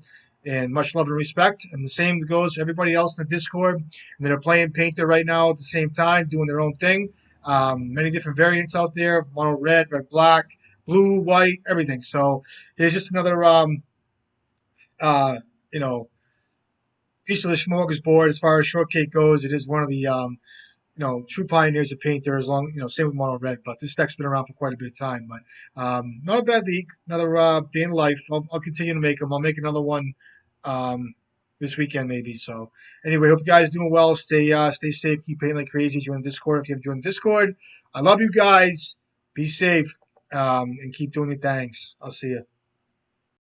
and much love and respect. And the same goes for everybody else in the Discord. And they're playing Painter right now at the same time, doing their own thing. Many different variants out there: mono red, red black, blue, white, everything. So here's just another uh, you know piece of the smorgasbord as far as Shortcake goes. It is one of the true pioneers of Painter. As long same with mono red, but this deck's been around for quite a bit of time. But not a bad league. Another day in life. I'll continue to make them. I'll make another one um, this weekend maybe. So anyway, hope you guys doing well. Stay safe. Keep painting like crazy. Join Discord if you have joined Discord. I love you guys. Be safe and keep doing your things. I'll see you.